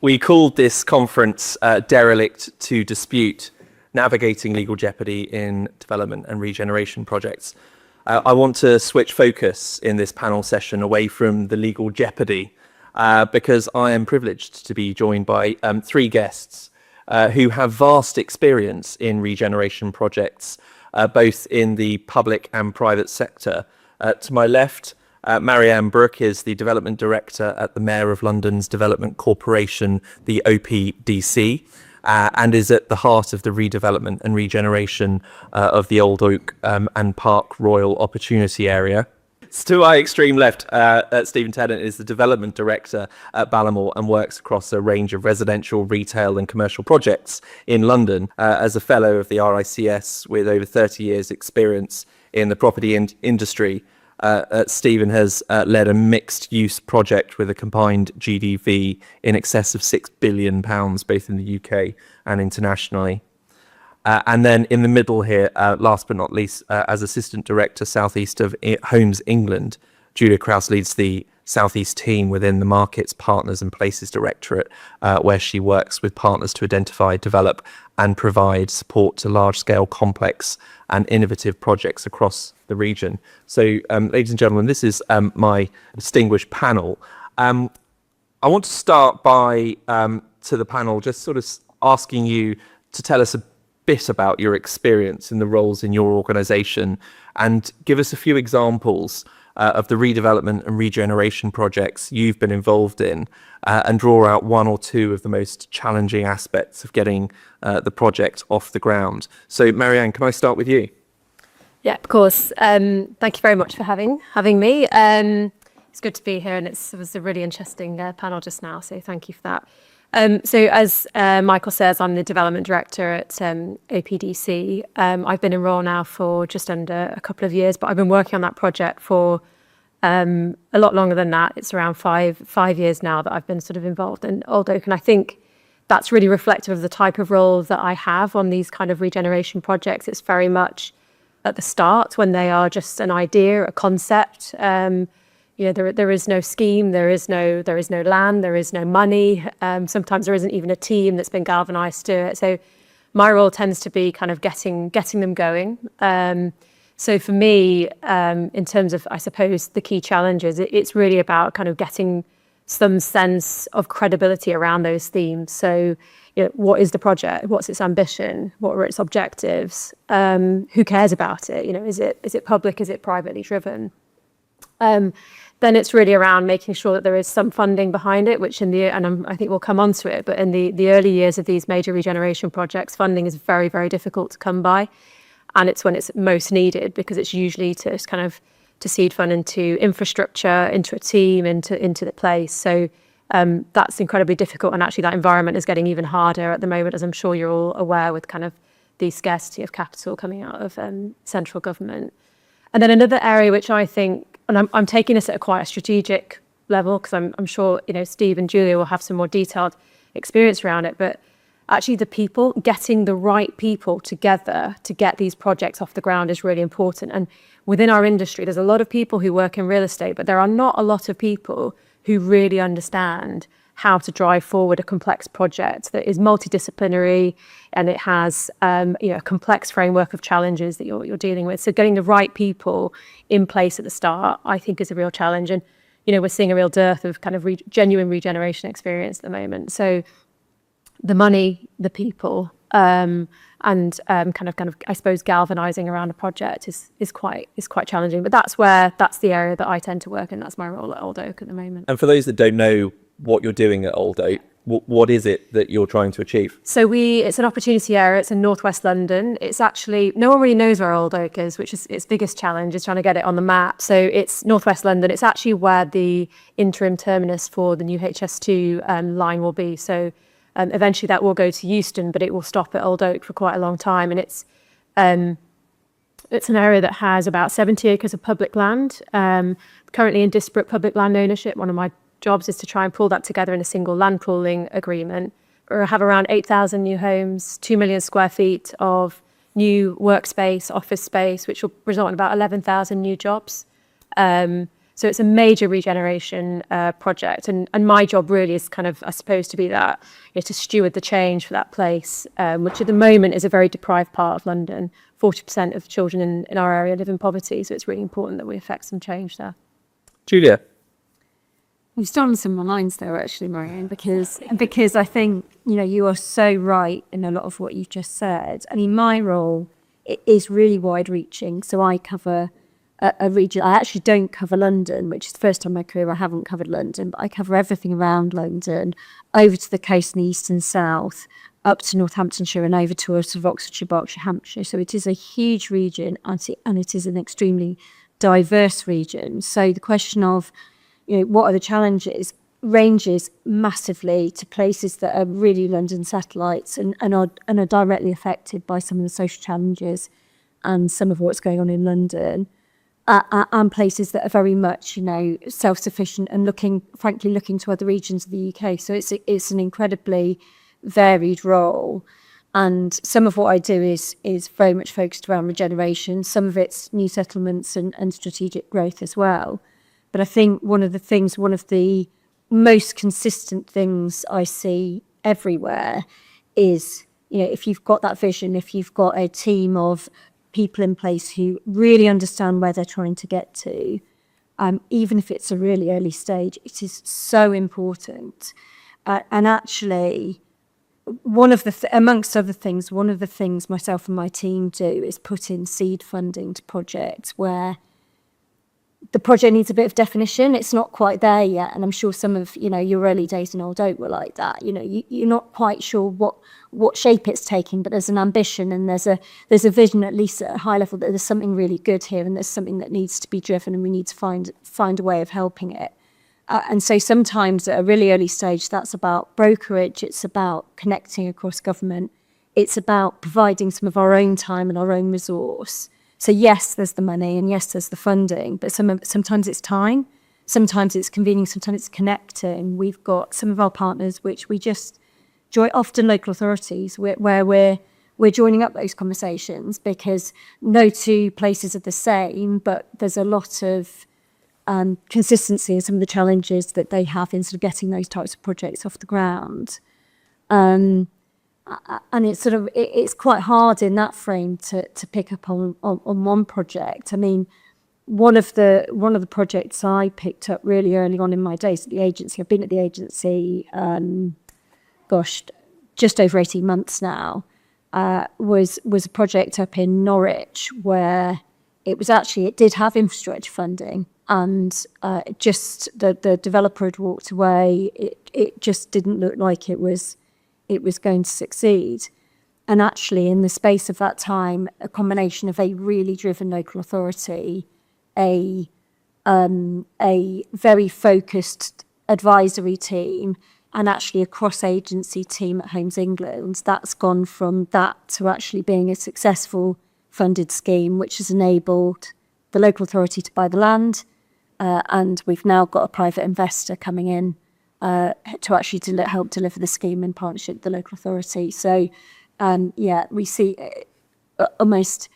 We called this conference Derelict to Dispute, Navigating Legal Jeopardy in Development and Regeneration Projects. I want to switch focus in this panel session away from the legal jeopardy because I am privileged to be joined by three guests who have vast experience in regeneration projects, both in the public and private sector. To my left, Marianne Brook is the Development Director at the Mayor of London's Development Corporation, the OPDC, and is at the heart of the redevelopment and regeneration of the Old Oak and Park Royal Opportunity Area. To my extreme left, Stevan Tennant is the Development Director at Ballymore and works across a range of residential, retail and commercial projects in London as a Fellow of the RICS with over 30 years experience in the property industry. Stevan has led a mixed-use project with a combined GDV in excess of £6 billion, both in the UK and internationally. And then in the middle here, last but not least, as Assistant Director Southeast of Homes England, Julia Krause leads the Southeast team within the Markets, Partners and Places Directorate, where she works with partners to identify, develop and provide support to large-scale, complex and innovative projects across the region. So, ladies and gentlemen, this is my distinguished panel. I want to start by, to the panel, just sort of asking you to tell us a bit about your experience in the roles in your organisation and give us a few examples of the redevelopment and regeneration projects you've been involved in and draw out one or two of the most challenging aspects of getting the project off the ground. So Marianne, can I start with you? Yeah, of course. Thank you very much for having me. It's good to be here, and it was a really interesting panel just now, so thank you for that. So as Michael says, I'm the Development Director at OPDC. I've been in role now for just under a couple of years, but I've been working on that project for a lot longer than that. It's around five years now that I've been sort of involved in Old Oak, and I think that's really reflective of the type of role that I have on these kind of regeneration projects. It's very much at the start when they are just an idea, a concept. There is no scheme, there is no land, there is no money. Sometimes there isn't even a team that's been galvanised to it. So my role tends to be kind of getting them going. So for me, in terms of, I suppose, the key challenges, it's really about kind of getting some sense of credibility around those themes. So, what is the project? What's its ambition? What are its objectives? Who cares about it? Is it public? Is it privately driven? Then it's really around making sure that there is some funding behind it, which I think we'll come on to it, but in the early years of these major regeneration projects, funding is very, very difficult to come by. And it's when it's most needed, because it's usually to seed fund into infrastructure, into a team, into the place. So that's incredibly difficult. And actually that environment is getting even harder at the moment, as I'm sure you're all aware, with kind of the scarcity of capital coming out of central government. And then another area which I think, and I'm taking this at quite a strategic level, because I'm sure Steve and Julia will have some more detailed experience around it, but actually the people, getting the right people together to get these projects off the ground is really important. And within our industry, there's a lot of people who work in real estate, but there are not a lot of people who really understand how to drive forward a complex project that is multidisciplinary and it has a complex framework of challenges that you're dealing with. So getting the right people in place at the start, I think, is a real challenge. And we're seeing a real dearth of kind of genuine regeneration experience at the moment. So the money, the people, and kind of I suppose galvanizing around a project is quite challenging. But that's the area that I tend to work in. That's my role at Old Oak at the moment. And for those that don't know what you're doing at Old Oak, what is it that you're trying to achieve? So it's an opportunity area. It's in northwest London. It's actually, no one really knows where Old Oak is, which is its biggest challenge, is trying to get it on the map. So it's northwest London. It's actually where the interim terminus for the new HS2 line will be. So eventually that will go to Euston, but it will stop at Old Oak for quite a long time. And it's an area that has about 70 acres of public land, currently in disparate public land ownership. One of my jobs is to try and pull that together in a single land pooling agreement. We'll have around 8,000 new homes, 2 million square feet of new workspace, office space, which will result in about 11,000 new jobs. So So it's a major regeneration project. And my job really is kind of, I suppose, to be that, to steward the change for that place, which at the moment is a very deprived part of London. 40% of children in our area live in poverty. So it's really important that we effect some change there. Julia? You've stolen some of my lines there, actually, Marianne, because I think, you are so right in a lot of what you've just said. I mean, my role is really wide-reaching. So I cover a region. I actually don't cover London, which is the first time in my career I haven't covered London, but I cover everything around London, over to the coast and the east and south, up to Northamptonshire and over to sort of Oxfordshire, Berkshire, Hampshire. So it is a huge region, and it is an extremely diverse region. So the question of, what are the challenges ranges massively to places that are really London satellites and are directly affected by some of the social challenges and some of what's going on in London, and places that are very much, self-sufficient and looking to other regions of the UK. So it's an incredibly varied role. And some of what I do is very much focused around regeneration. Some of it's new settlements and strategic growth as well. But I think one of the most consistent things I see everywhere is, if you've got that vision, if you've got a team of people in place who really understand where they're trying to get to, even if it's a really early stage, it is so important. And actually, amongst other things, one of the things myself and my team do is put in seed funding to projects where the project needs a bit of definition. It's not quite there yet, and I'm sure some of your early days in Old Oak were like that. You're not quite sure what shape it's taking, but there's an ambition and there's a vision, at least at a high level, that there's something really good here and there's something that needs to be driven, and we need to find a way of helping it. And so sometimes at a really early stage, that's about brokerage. It's about connecting across government. It's about providing some of our own time and our own resource. So yes, there's the money and yes, there's the funding, but sometimes it's time, sometimes it's convening, sometimes it's connecting. We've got some of our partners which we just join, often local authorities, where we're joining up those conversations, because no two places are the same, but there's a lot of consistency in some of the challenges that they have in sort of getting those types of projects off the ground. And it's quite hard in that frame to pick up on one project. I mean, one of the projects I picked up really early on in my days at the agency, I've been at the agency, just over 18 months now, was a project up in Norwich where it did have infrastructure funding, and just the developer had walked away. It just didn't look like it was going to succeed. And actually, in the space of that time, a combination of a really driven local authority, a very focused advisory team, and actually a cross-agency team at Homes England, that's gone from that to actually being a successful funded scheme, which has enabled the local authority to buy the land, and we've now got a private investor coming in to actually help deliver the scheme in partnership with the local authority. So, we see almost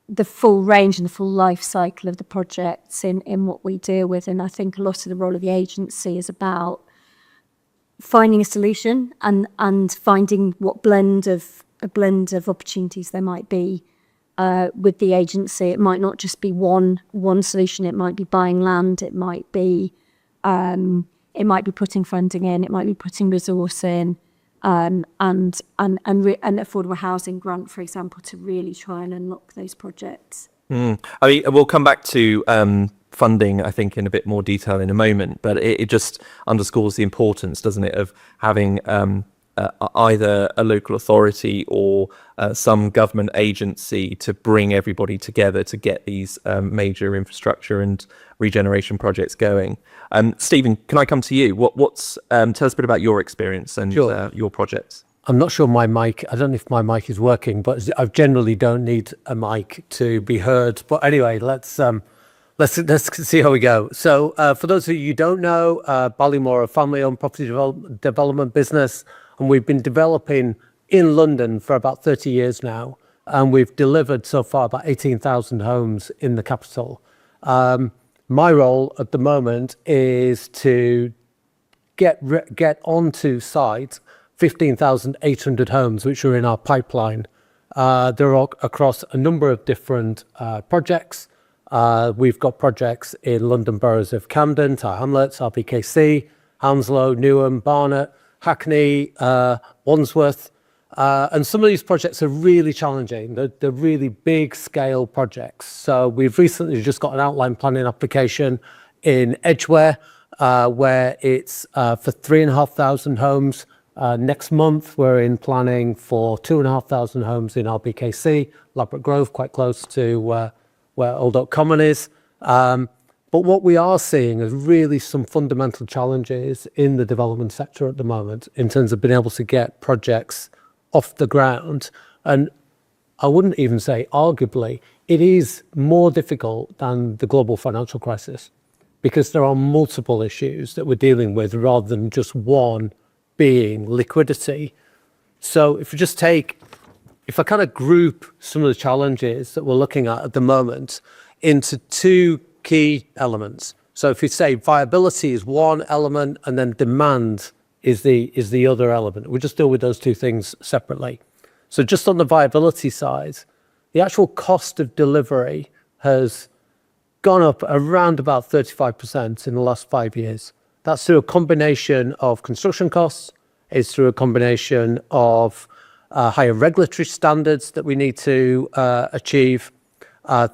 the full range and the full life cycle of the projects in what we deal with. And I think a lot of the role of the agency is about finding a solution and finding what blend of opportunities there might be with the agency. It might not just be one solution. It might be buying land. It might be putting funding in. It might be putting resource in, and affordable housing grant, for example, to really try and unlock those projects. I mean, we'll come back to funding, I think, in a bit more detail in a moment, but it just underscores the importance, doesn't it, of having either a local authority or some government agency to bring everybody together to get these major infrastructure and regeneration projects going. Stevan, can I come to you? What's tell us a bit about your experience and Sure. Your projects. I'm not sure I don't know if my mic is working, but I generally don't need a mic to be heard. But anyway, let's see how we go. So for those of you who don't know, Ballymore, a family-owned property development business, and we've been developing in London for about 30 years now, and we've delivered so far about 18,000 homes in the capital. My role at the moment is to get onto site 15,800 homes which are in our pipeline. They're all across a number of different projects. We've got projects in London boroughs of Camden, Tower Hamlets, RBKC, Hounslow, Newham, Barnet, Hackney, Wandsworth. And some of these projects are really challenging. They're really big scale projects. So we've recently just got an outline planning application in Edgware, where it's for 3,500 homes. Next month, we're in planning for 2,500 homes in RBKC, Ladbroke Grove, quite close to where Old Oak Common is. But what we are seeing is really some fundamental challenges in the development sector at the moment in terms of being able to get projects off the ground. And I wouldn't even say arguably, it is more difficult than the global financial crisis because there are multiple issues that we're dealing with rather than just one being liquidity. So if I kind of group some of the challenges that we're looking at the moment into two key elements. So if you say viability is one element and then demand is the other element, we just deal with those two things separately. So just on the viability side, the actual cost of delivery has gone up around about 35% in the last 5 years. That's through a combination of construction costs, it's through a combination of higher regulatory standards that we need to achieve,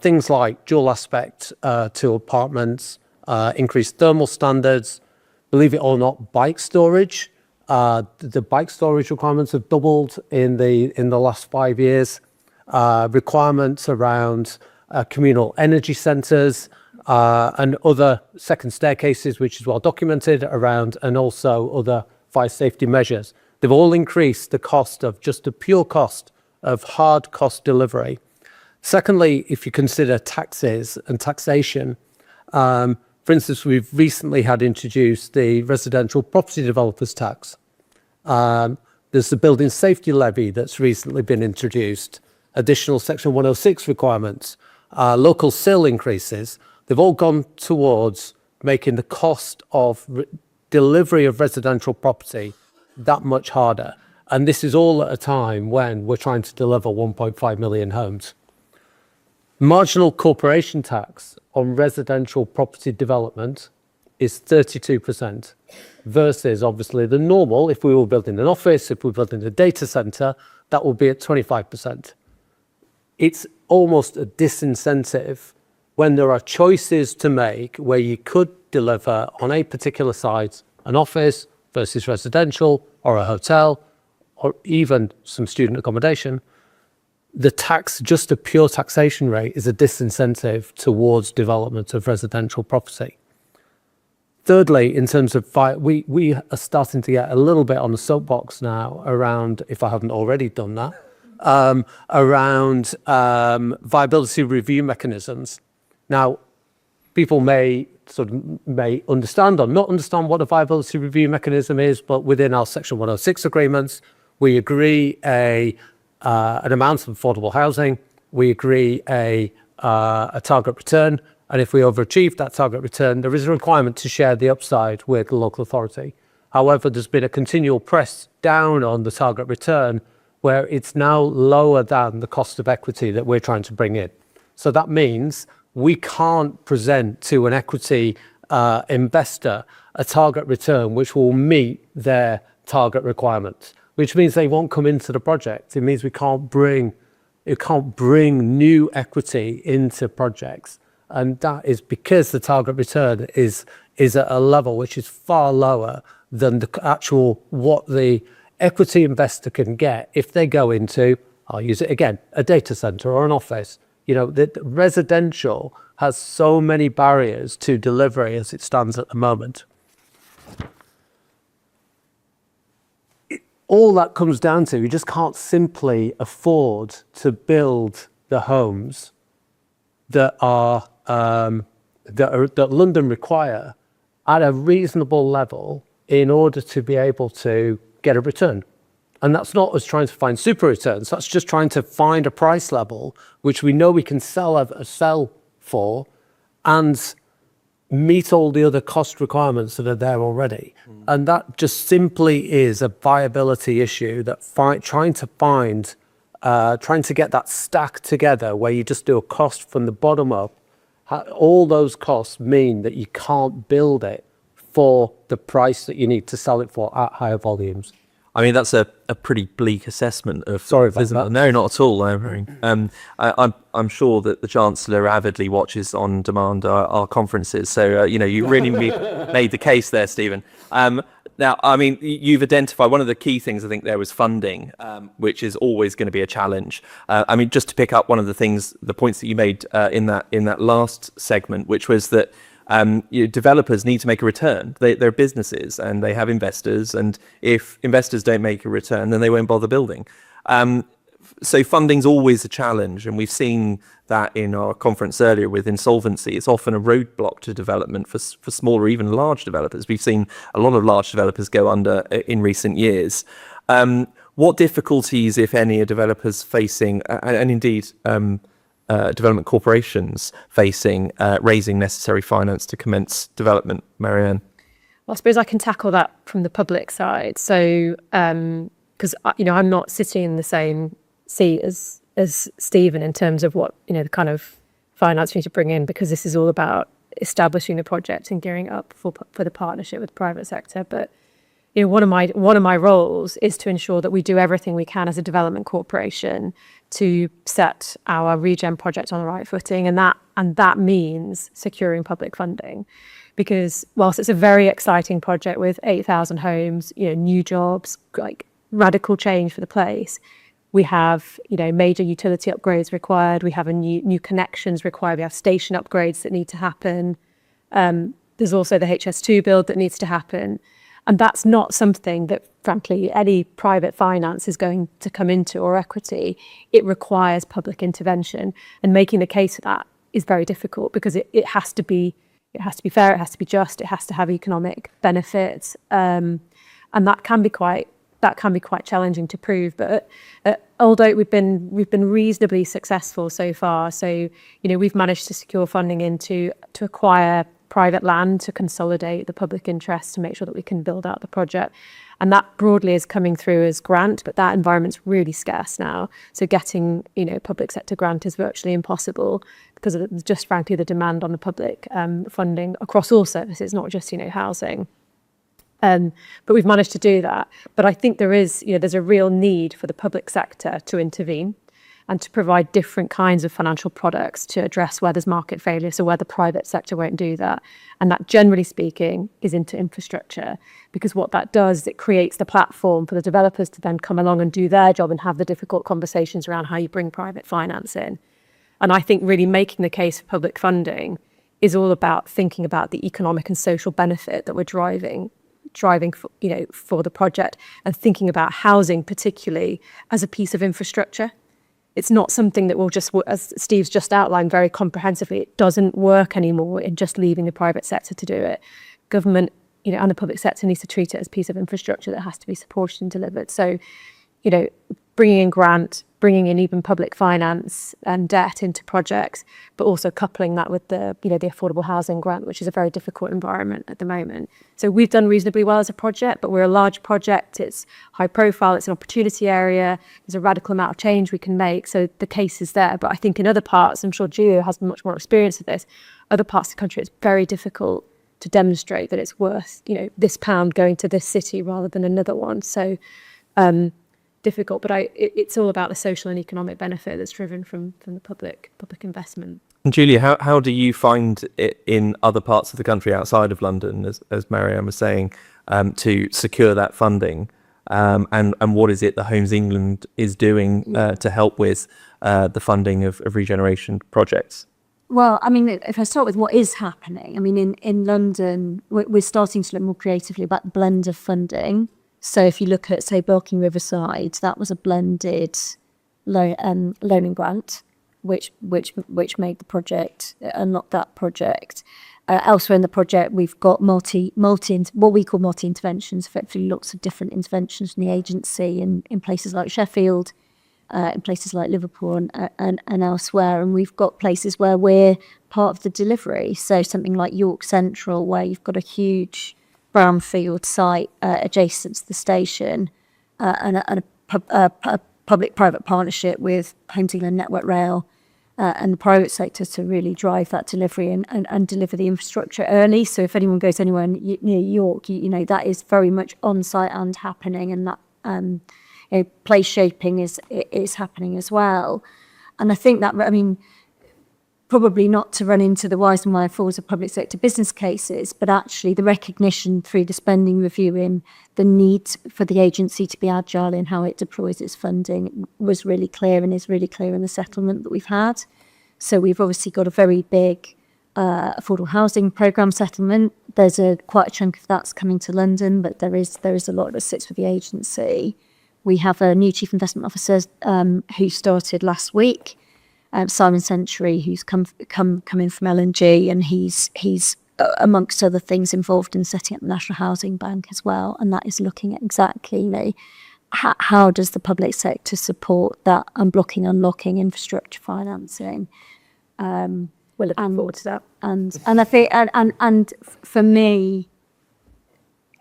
things like dual aspect to apartments, increased thermal standards, believe it or not, bike storage. The bike storage requirements have doubled in the last 5 years. Requirements around communal energy centres and other second staircases, which is well documented around, and also other fire safety measures. They've all increased the cost of just the pure cost of hard cost delivery. Secondly, if you consider taxes and taxation, for instance, we've recently had introduced the residential property developers tax. There's the building safety levy that's recently been introduced, additional section 106 requirements, local sale increases. They've all gone towards making the cost of delivery of residential property that much harder. And this is all at a time when we're trying to deliver 1.5 million homes. Marginal corporation tax on residential property development is 32% versus obviously the normal, if we were building an office, if we were building a data center, that will be at 25%. It's almost a disincentive when there are choices to make where you could deliver on a particular site an office versus residential or a hotel or even some student accommodation. The tax, just a pure taxation rate, is a disincentive towards development of residential property. Thirdly, in terms of we are starting to get a little bit on the soapbox now around, if I haven't already done that, around viability review mechanisms. Now, people may understand or not understand what a viability review mechanism is, but within our Section 106 agreements, we agree an amount of affordable housing, we agree a target return, and if we overachieve that target return, there is a requirement to share the upside with the local authority. However, there's been a continual press down on the target return where it's now lower than the cost of equity that we're trying to bring in. So that means we can't present to an equity investor a target return which will meet their target requirements, which means they won't come into the project. It means we can't bring new equity into projects. And that is because the target return is at a level which is far lower than the actual what the equity investor can get if they go into, I'll use it again, a data center or an office. You know, the residential has so many barriers to delivery as it stands at the moment. All that comes down to, you just can't simply afford to build the homes that London require at a reasonable level in order to be able to get a return. And that's not us trying to find super returns. That's just trying to find a price level which we know we can sell for and meet all the other cost requirements that are there already. And that just simply is a viability issue that trying to get that stack together where you just do a cost from the bottom up, all those costs mean that you can't build it for the price that you need to sell it for at higher volumes. I mean, that's a pretty bleak assessment of. Sorry about isn't it? that. No, not at all. I'm sure that the Chancellor avidly watches on demand our conferences. So you really made the case there, Stevan. Now, I mean, you've identified one of the key things. I think there was funding, which is always going to be a challenge. I mean, just to pick up one of the points that you made in that last segment, which was that. Developers need to make a return. They're businesses and they have investors, and if investors don't make a return, then they won't bother building. So funding's always a challenge, and we've seen that in our conference earlier with insolvency. It's often a roadblock to development for small or even large developers. We've seen a lot of large developers go under in recent years. What difficulties, if any, are developers facing, and indeed development corporations facing raising necessary finance to commence development? Marianne? Well, I suppose I can tackle that from the public side. So, because I'm not sitting in the same seat as Stevan in terms of what the kind of finance we need to bring in, because this is all about establishing the project and gearing up for the partnership with the private sector. But one of my roles is to ensure that we do everything we can as a development corporation to set our regen project on the right footing, and that means securing public funding. Because whilst it's a very exciting project with 8,000 homes, new jobs, like radical change for the place, we have major utility upgrades required. We have new connections required. We have station upgrades that need to happen. There's also the HS2 build that needs to happen. And that's not something that, frankly, any private finance is going to come into, or equity. It requires public intervention. And making the case for that is very difficult, because it has to be fair, it has to be just, it has to have economic benefits. And that can be quite challenging to prove. But at Old Oak, we've been reasonably successful so far. So, we've managed to secure funding to acquire private land to consolidate the public interest to make sure that we can build out the project. And that broadly is coming through as grant, but that environment's really scarce now. So getting, public sector grant is virtually impossible, because of just frankly the demand on the public funding across all services, not just, housing. But we've managed to do that. But I think there's a real need for the public sector to intervene and to provide different kinds of financial products to address where there's market failure, so where the private sector won't do that. And that, generally speaking, is into infrastructure, because what that does is it creates the platform for the developers to then come along and do their job and have the difficult conversations around how you bring private finance in. And I think really making the case for public funding is all about thinking about the economic and social benefit that we're driving for the project, and thinking about housing particularly as a piece of infrastructure. It's not something that will just, as Steve's just outlined very comprehensively, it doesn't work anymore in just leaving the private sector to do it. Government, and the public sector needs to treat it as a piece of infrastructure that has to be supported and delivered. So, bringing in grant, bringing in even public finance and debt into projects, but also coupling that with the affordable housing grant, which is a very difficult environment at the moment. So we've done reasonably well as a project, but we're a large project. It's high profile. It's an opportunity area. There's a radical amount of change we can make. So the case is there. But I think in other parts, I'm sure Gio has much more experience with this, other parts of the country, it's very difficult to demonstrate that it's worth, this pound going to this city rather than another one. So, difficult, but it's all about the social and economic benefit that's driven from the public investment. And Julia, how do you find it in other parts of the country outside of London, as Marianne was saying, to secure that funding? And what is it that Homes England is doing to help with the funding of regeneration projects? Well, I mean, if I start with what is happening, I mean, in London, we're starting to look more creatively about the blend of funding. So if you look at, say, Barking Riverside, that was a blended loan and grant, which made the project, unlocked that project. Elsewhere in the project, we've got what we call multi-interventions, effectively lots of different interventions from the agency in places like Sheffield. in places like Liverpool and elsewhere. And we've got places where we're part of the delivery. So something like York Central, where you've got a huge brownfield site adjacent to the station, and a public-private partnership with Homes England Network Rail and the private sector to really drive that delivery and deliver the infrastructure early. So if anyone goes anywhere near York, you know, that is very much on site and happening, and that place shaping is happening as well. And I think that, I mean, probably not to run into the whys and wherefores of public sector business cases, but actually the recognition through the spending review in the need for the agency to be agile in how it deploys its funding was really clear, and is really clear in the settlement that we've had. So we've obviously got a very big affordable housing programme settlement. There's quite a chunk of that's coming to London, but there is a lot that sits with the agency. We have a new chief investment officer who started last week, Simon Century, who's come in from L&G, and he's amongst other things involved in setting up the National Housing Bank as well, and that is looking at exactly, you know, how does the public sector support that unlocking infrastructure financing. We're looking forward to that. And I think and for me,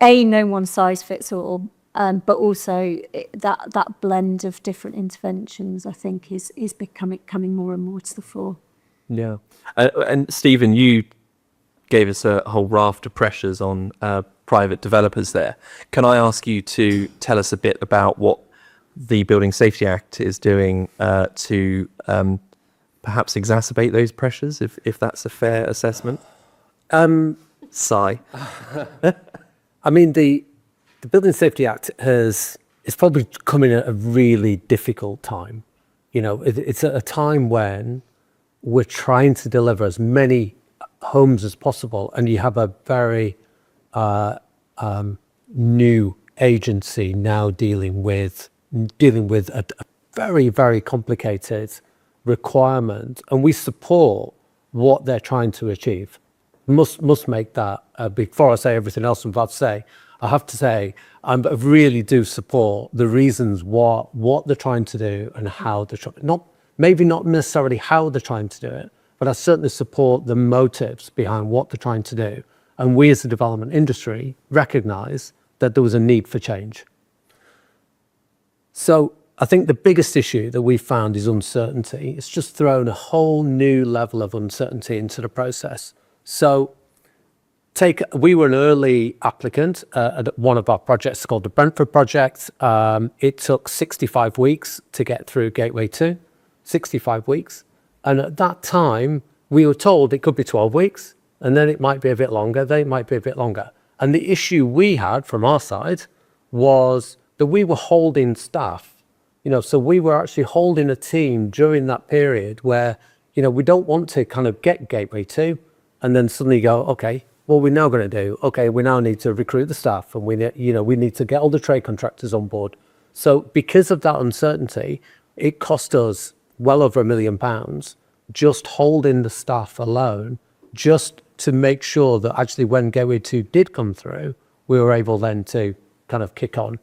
no one size fits all. But also that blend of different interventions, I think, is coming more and more to the fore. Yeah. And Stevan, you gave us a whole raft of pressures on private developers there. Can I ask you to tell us a bit about what the Building Safety Act is doing to perhaps exacerbate those pressures, if that's a fair assessment? Sigh. I mean, the Building Safety Act is probably coming at a really difficult time. You know, it's at a time when we're trying to deliver as many homes as possible, and you have a very new agency now dealing with a very, very complicated requirement, and we support what they're trying to achieve. Must make that before I say everything else I'm about to say. I have to say, I really do support the reasons what they're trying to do and how they're trying. Maybe not necessarily how they're trying to do it, but I certainly support the motives behind what they're trying to do. And we as the development industry recognise that there was a need for change. So I think the biggest issue that we found is uncertainty. It's just thrown a whole new level of uncertainty into the process. So we were an early applicant at one of our projects called the Brentford project. It took 65 weeks to get through Gateway 2, 65 weeks. And at that time, we were told it could be 12 weeks, and then it might be a bit longer, then it might be a bit longer. And the issue we had from our side was that we were holding staff. You know, so we were actually holding a team during that period where, you know, we don't want to kind of get Gateway 2 and then suddenly go, okay, what we're now going to do, okay, we now need to recruit the staff, and we need to get all the trade contractors on board. So because of that uncertainty, it cost us well over £1 million just holding the staff alone, just to make sure that actually when Gateway 2 did come through, we were able then to kind of kick on.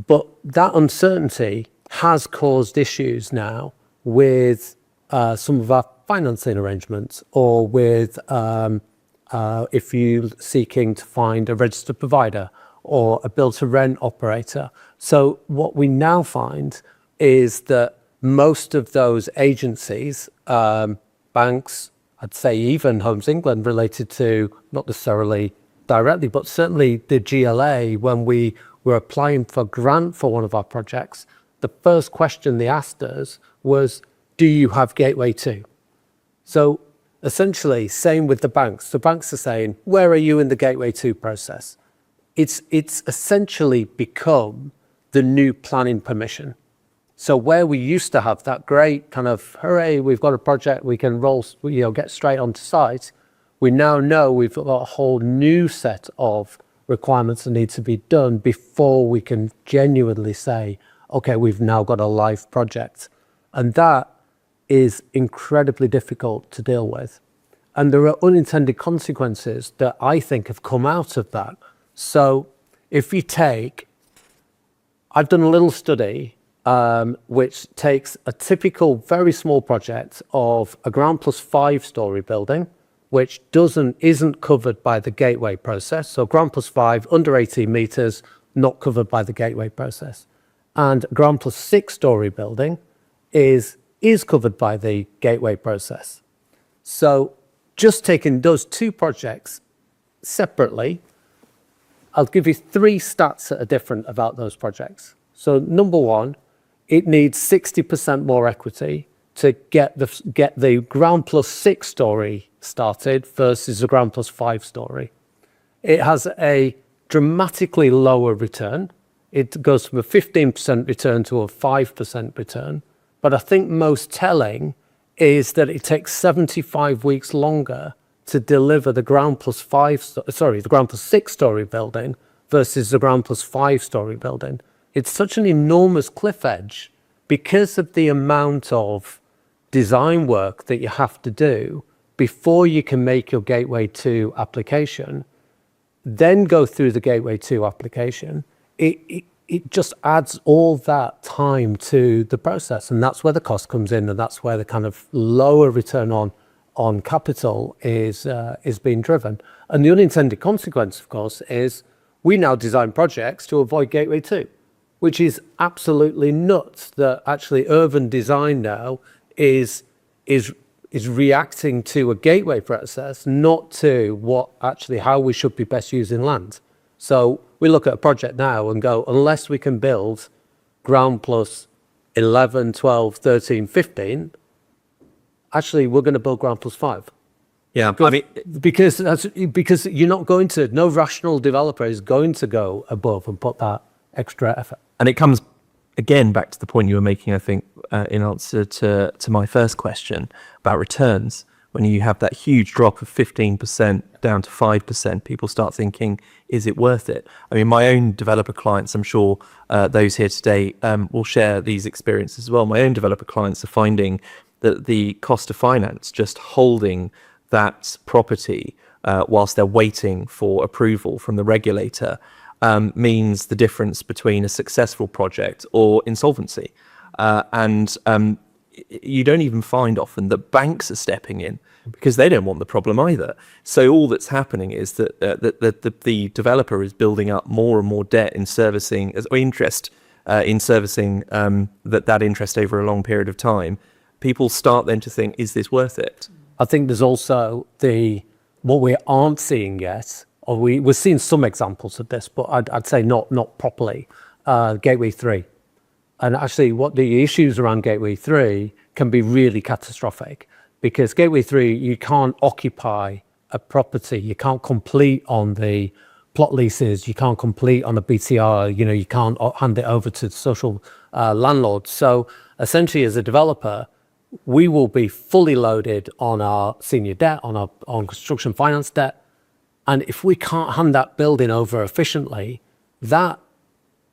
But that uncertainty has caused issues now with some of our financing arrangements, or with if you're seeking to find a registered provider or a build-to-rent operator. So what we now find is that most of those agencies, banks, I'd say even Homes England, related to not necessarily directly, but certainly the GLA, when we were applying for grant for one of our projects, the first question they asked us was, do you have Gateway 2? So essentially, same with the banks. The banks are saying, where are you in the Gateway 2 process? It's essentially become the new planning permission. So where we used to have that great kind of, hooray, we've got a project, we can roll, get straight onto site, we now know we've got a whole new set of requirements that need to be done before we can genuinely say, okay, we've now got a live project. And that is incredibly difficult to deal with. And there are unintended consequences that I think have come out of that. So if you take, I've done a little study which takes a typical very small project of a ground plus 5-story building, which isn't covered by the gateway process. So ground plus 5, under 18 metres, not covered by the gateway process. And a ground plus 6-story building is covered by the gateway process. So just taking those two projects separately, I'll give you 3 stats that are different about those projects. So number one, it needs 60% more equity to get the ground plus 6-story started versus the ground plus 5-story. It has a dramatically lower return. It goes from a 15% return to a 5% return. But I think most telling is that it takes 75 weeks longer to deliver the ground plus 6-story building versus the ground plus 5-story building. It's such an enormous cliff edge because of the amount of design work that you have to do before you can make your Gateway 2 application, then go through the Gateway 2 application. It just adds all that time to the process, and that's where the cost comes in, and that's where the kind of lower return on capital is being driven. And the unintended consequence, of course, is we now design projects to avoid Gateway 2, which is absolutely nuts that actually urban design now is reacting to a gateway process, not to how we should be best using land. So we look at a project now and go, unless we can build ground plus 11, 12, 13, 15, actually we're going to build ground plus 5. Yeah, because you're not going to, no rational developer is going to go above and put that extra effort. And it comes again back to the point you were making, I think, in answer to my first question about returns. When you have that huge drop of 15% down to 5%, people start thinking, is it worth it? I mean, my own developer clients, I'm sure those here today will share these experiences as well. My own developer clients are finding that the cost of finance, just holding that property whilst they're waiting for approval from the regulator, means the difference between a successful project or insolvency. And you don't even find often that banks are stepping in because they don't want the problem either. So all that's happening is that the developer is building up more and more debt in servicing, or interest in servicing that interest over a long period of time. People start then to think, is this worth it? I think there's also what we aren't seeing yet, or we're seeing some examples of this, but I'd say not properly, Gateway 3. And actually what the issues around Gateway 3 can be really catastrophic, because Gateway 3, you can't occupy a property, you can't complete on the plot leases, you can't complete on a BTR, you can't hand it over to the social landlord. So essentially as a developer, we will be fully loaded on our senior debt, on construction finance debt. And if we can't hand that building over efficiently, that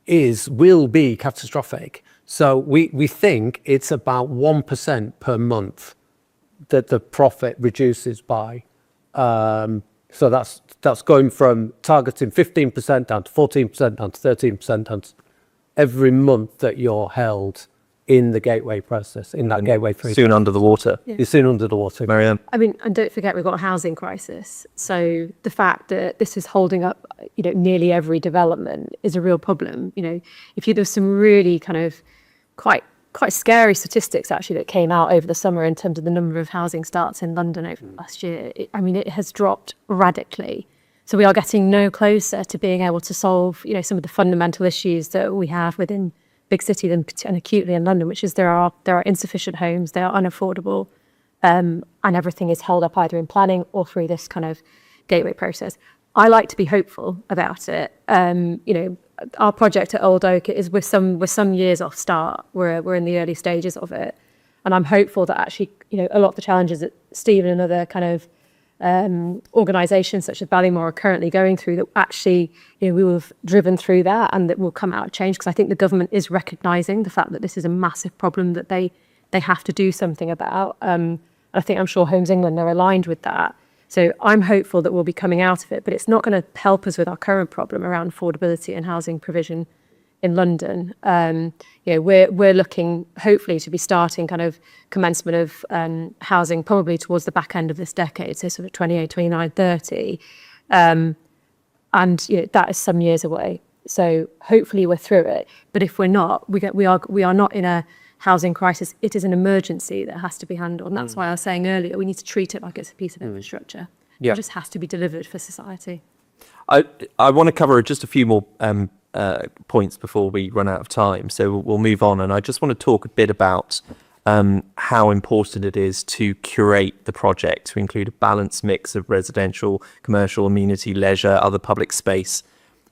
will be catastrophic. So we think it's about 1% per month that the profit reduces by. So that's going from targeting 15% down to 14%, down to 13%, down to every month that you're held in the gateway process, in that Gateway 3. Soon under the water. Yeah. You're soon under the water. Marianne? I mean, and don't forget we've got a housing crisis. So the fact that this is holding up, nearly every development is a real problem. There's some really kind of quite scary statistics actually that came out over the summer in terms of the number of housing starts in London over the last year. It has dropped radically. So we are getting no closer to being able to solve, some of the fundamental issues that we have within big cities and acutely in London, which is there are insufficient homes, they are unaffordable, and everything is held up either in planning or through this kind of gateway process. I like to be hopeful about it. Our project at Old Oak is we're some years off start. We're in the early stages of it, and I'm hopeful that actually a lot of the challenges that Stevan and other kind of organisations such as Ballymore are currently going through, that actually we will have driven through that and that will come out of change, because I think the government is recognising the fact that this is a massive problem that they have to do something about. I'm sure Homes England are aligned with that. So I'm hopeful that we'll be coming out of it, but it's not going to help us with our current problem around affordability and housing provision in London. We're looking hopefully to be starting kind of commencement of housing probably towards the back end of this decade, so sort of 28, 29, 30. And that is some years away. So hopefully we're through it. But if we're not, we are not in a housing crisis. It is an emergency that has to be handled. And that's why I was saying earlier, we need to treat it like it's a piece of infrastructure. Yeah. It just has to be delivered for society. I want to cover just a few more points before we run out of time. So we'll move on. And I just want to talk a bit about how important it is to curate the project to include a balanced mix of residential, commercial, amenity, leisure, other public space.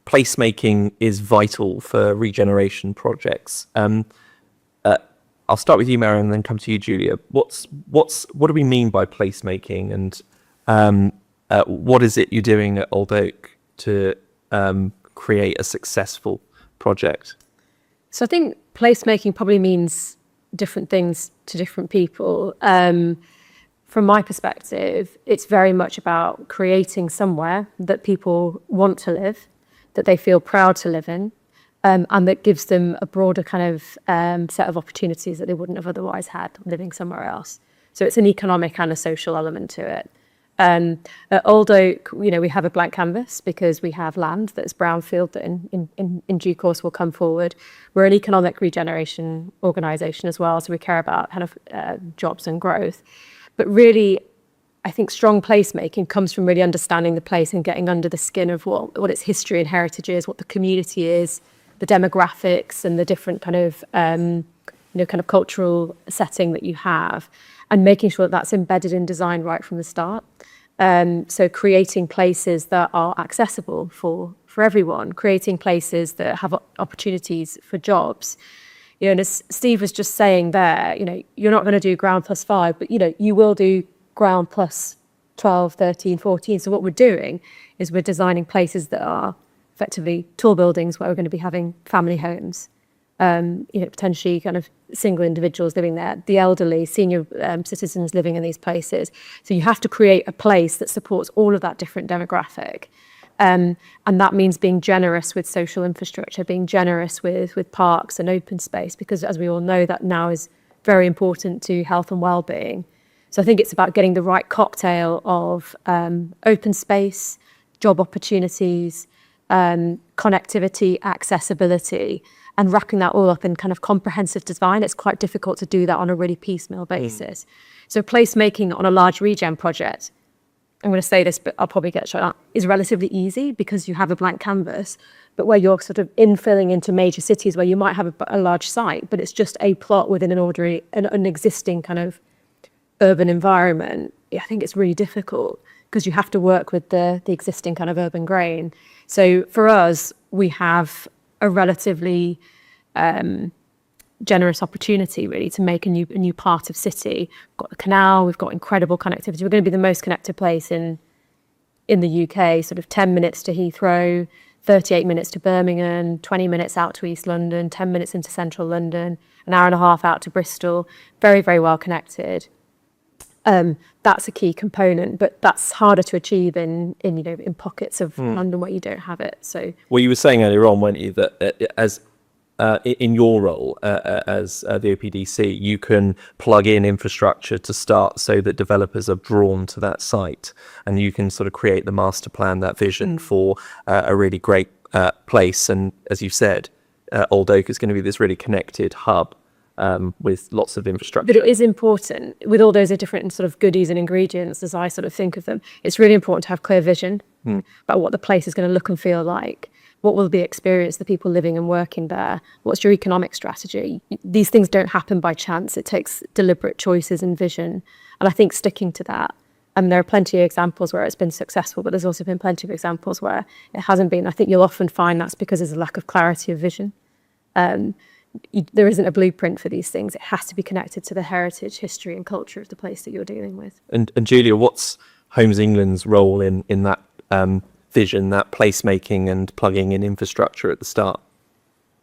Placemaking is vital for regeneration projects. I'll start with you, Marianne, and then come to you, Julia. What do we mean by placemaking, and what is it you're doing at Old Oak to create a successful project? So I think placemaking probably means different things to different people. From my perspective, it's very much about creating somewhere that people want to live, that they feel proud to live in, and that gives them a broader kind of set of opportunities that they wouldn't have otherwise had living somewhere else. So it's an economic and a social element to it. At Old Oak, we have a blank canvas because we have land that's brownfield that in due course will come forward. We're an economic regeneration organisation as well, so we care about kind of jobs and growth. But really, I think strong placemaking comes from really understanding the place and getting under the skin of what its history and heritage is, what the community is, the demographics and the different kind of cultural setting that you have, and making sure that that's embedded in design right from the start. So creating places that are accessible for everyone, creating places that have opportunities for jobs. And as Steve was just saying there, you're not going to do ground plus 5, but you will do ground plus 12, 13, 14. So what we're doing is we're designing places that are effectively tall buildings where we're going to be having family homes, potentially kind of single individuals living there, the elderly, senior citizens living in these places. So you have to create a place that supports all of that different demographic. And that means being generous with social infrastructure, being generous with parks and open space, because as we all know, that now is very important to health and well-being. So I think it's about getting the right cocktail of open space, job opportunities, connectivity, accessibility, and wrapping that all up in kind of comprehensive design. It's quite difficult to do that on a really piecemeal basis. So placemaking on a large regen project, I'm going to say this, but I'll probably get shot out, is relatively easy because you have a blank canvas. But where you're sort of infilling into major cities where you might have a large site, but it's just a plot within an existing kind of urban environment, I think it's really difficult because you have to work with the existing kind of urban grain. So for us, we have a relatively generous opportunity really to make a new part of city. We've got the canal, we've got incredible connectivity. We're going to be the most connected place in the UK, sort of 10 minutes to Heathrow, 38 minutes to Birmingham, 20 minutes out to East London, 10 minutes into central London, an hour and a half out to Bristol. Very, very well connected. That's a key component, but that's harder to achieve in pockets of London where you don't have it. So, well, you were saying earlier on, weren't you, that as in your role as the OPDC, you can plug in infrastructure to start so that developers are drawn to that site, and you can sort of create the master plan, that vision for a really great place. And as you said, Old Oak is going to be this really connected hub. With lots of infrastructure. But it is important, with all those different sort of goodies and ingredients, as I sort of think of them, it's really important to have clear vision about what the place is going to look and feel like. What will be experienced, the people living and working there? What's your economic strategy? These things don't happen by chance. It takes deliberate choices and vision. And I think sticking to that, and there are plenty of examples where it's been successful, but there's also been plenty of examples where it hasn't been. I think you'll often find that's because there's a lack of clarity of vision. There isn't a blueprint for these things. It has to be connected to the heritage, history and culture of the place that you're dealing with. And Julia, what's Homes England's role in that vision, that placemaking and plugging in infrastructure at the start?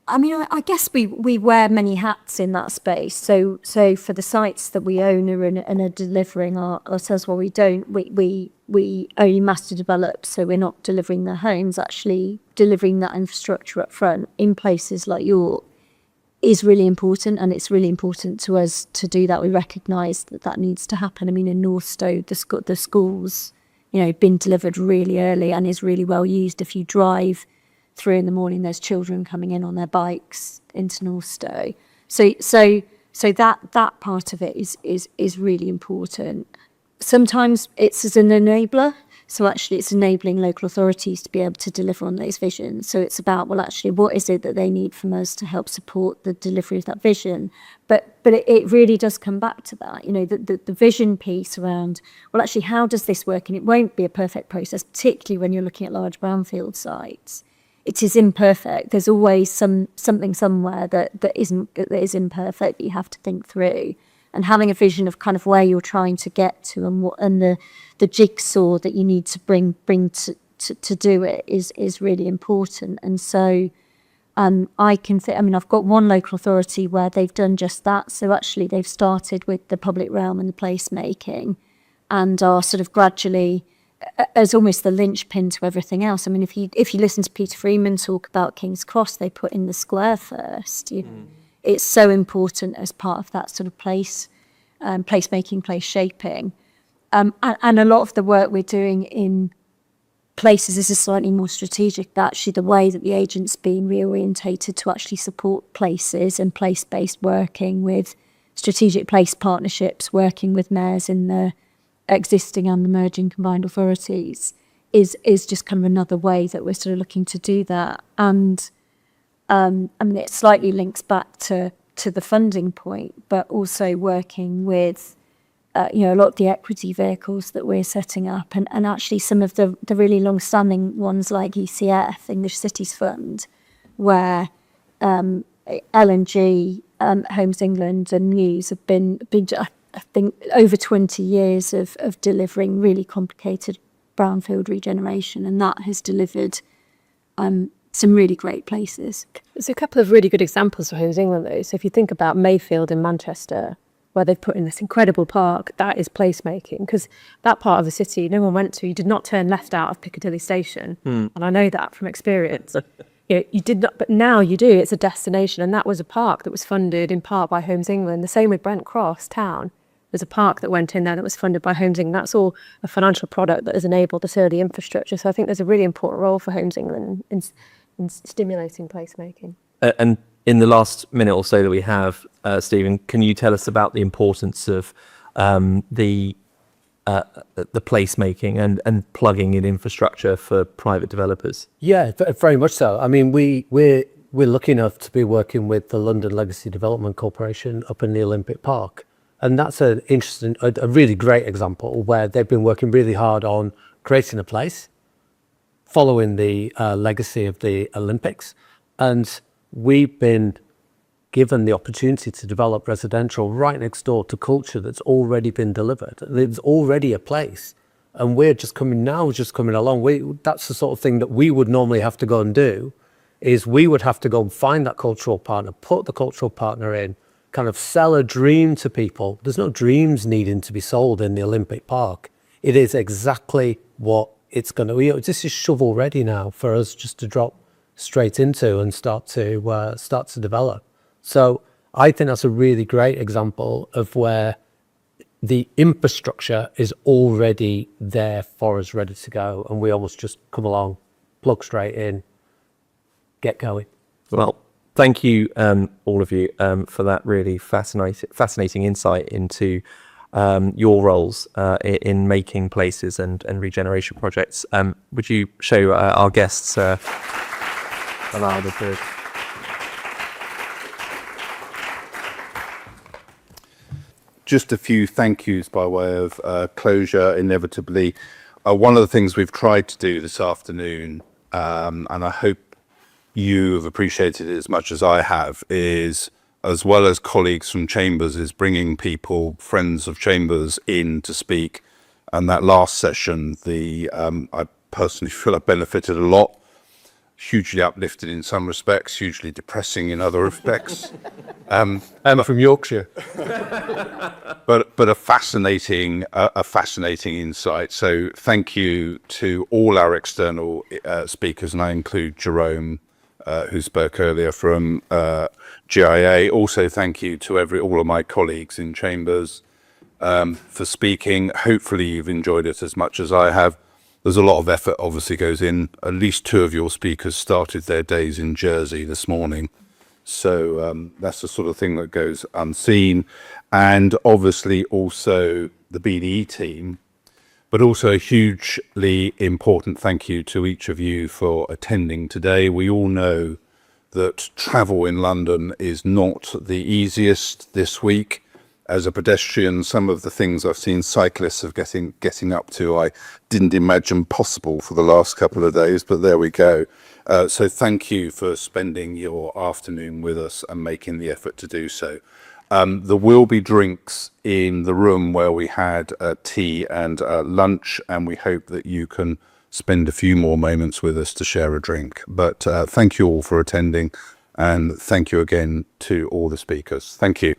I mean, I guess we wear many hats in that space. So for the sites that we own and are delivering ourselves, well, we don't. We only master develop, so we're not delivering the homes. Actually, delivering that infrastructure up front in places like York is really important, and it's really important to us to do that. We recognise that needs to happen. I mean, in North Stowe, the schools, been delivered really early and is really well used. If you drive 3 in the morning, there's children coming in on their bikes into North Stowe. So that part of it is really important. Sometimes it's as an enabler. So actually it's enabling local authorities to be able to deliver on those visions. So it's about, well, actually, what is it that they need from us to help support the delivery of that vision? But it really does come back to that, the vision piece around, well, actually, how does this work? And it won't be a perfect process, particularly when you're looking at large brownfield sites. It is imperfect. There's always something somewhere that is imperfect that you have to think through. And having a vision of kind of where you're trying to get to and the jigsaw that you need to bring to do it is really important. And so I've got one local authority where they've done just that. So actually they've started with the public realm and the placemaking and are sort of gradually as almost the linchpin to everything else. I mean, if you listen to Peter Freeman talk about King's Cross, they put in the square first. It's so important as part of that sort of placemaking, place shaping. And a lot of the work we're doing in places is slightly more strategic. Actually, the way that the agent's been reorientated to actually support places and place-based working with strategic place partnerships, working with mayors in the existing and emerging combined authorities is just kind of another way that we're sort of looking to do that. And it slightly links back to the funding point, but also working with a lot of the equity vehicles that we're setting up, and actually some of the really long-standing ones like ECF, English Cities Fund, where L&G, Homes England and News have been I think over 20 years of delivering really complicated brownfield regeneration, and that has delivered some really great places. There's a couple of really good examples of Homes England, though. So if you think about Mayfield in Manchester, where they've put in this incredible park, that is placemaking, because that part of the city no one went to. You did not turn left out of Piccadilly Station, and I know that from experience. You did not, but now you do. It's a destination, and that was a park that was funded in part by Homes England. The same with Brent Cross Town. There's a park that went in there that was funded by Homes England. That's all a financial product that has enabled this early infrastructure. So I think there's a really important role for Homes England in stimulating placemaking. And in the last minute or so that we have, Stevan, can you tell us about the importance of the placemaking and plugging in infrastructure for private developers? Yeah, very much so. I mean, we're lucky enough to be working with the London Legacy Development Corporation up in the Olympic Park. And that's an interesting, a really great example where they've been working really hard on creating a place, following the legacy of the Olympics. And we've been given the opportunity to develop residential right next door to culture that's already been delivered. There's already a place. And we're just coming along. That's the sort of thing that we would normally have to go and do, is we would have to go and find that cultural partner, put the cultural partner in, kind of sell a dream to people. There's no dreams needing to be sold in the Olympic Park. It is exactly what it's going to be. This is shovel ready now for us just to drop straight into and start to develop. So I think that's a really great example of where the infrastructure is already there for us, ready to go, and we almost just come along, plug straight in, get going. Well, thank you, all of you, for that really fascinating insight into your roles in making places and regeneration projects. Would you show our guests a round of applause? Just a few thank yous by way of closure, inevitably. One of the things we've tried to do this afternoon, and I hope you have appreciated it as much as I have, is, as well as colleagues from Chambers, is bringing people, friends of Chambers, in to speak. And that last session, I personally feel I benefited a lot hugely uplifted in some respects, hugely depressing in other respects. I'm from Yorkshire. But a fascinating insight. So thank you to all our external speakers, and I include Jerome, who spoke earlier from GIA. Also, thank you to all of my colleagues in chambers for speaking. Hopefully, you've enjoyed it as much as I have. There's a lot of effort, obviously, goes in. At least 2 of your speakers started their days in Jersey this morning. So that's the sort of thing that goes unseen. And obviously also the BDE team, but also a hugely important thank you to each of you for attending today. We all know that travel in London is not the easiest this week. As a pedestrian, some of the things I've seen cyclists of getting up to, I didn't imagine possible for the last couple of days, but there we go. So thank you for spending your afternoon with us and making the effort to do so. There will be drinks in the room where we had tea and lunch, and we hope that you can spend a few more moments with us to share a drink. But thank you all for attending, and thank you again to all the speakers. Thank you.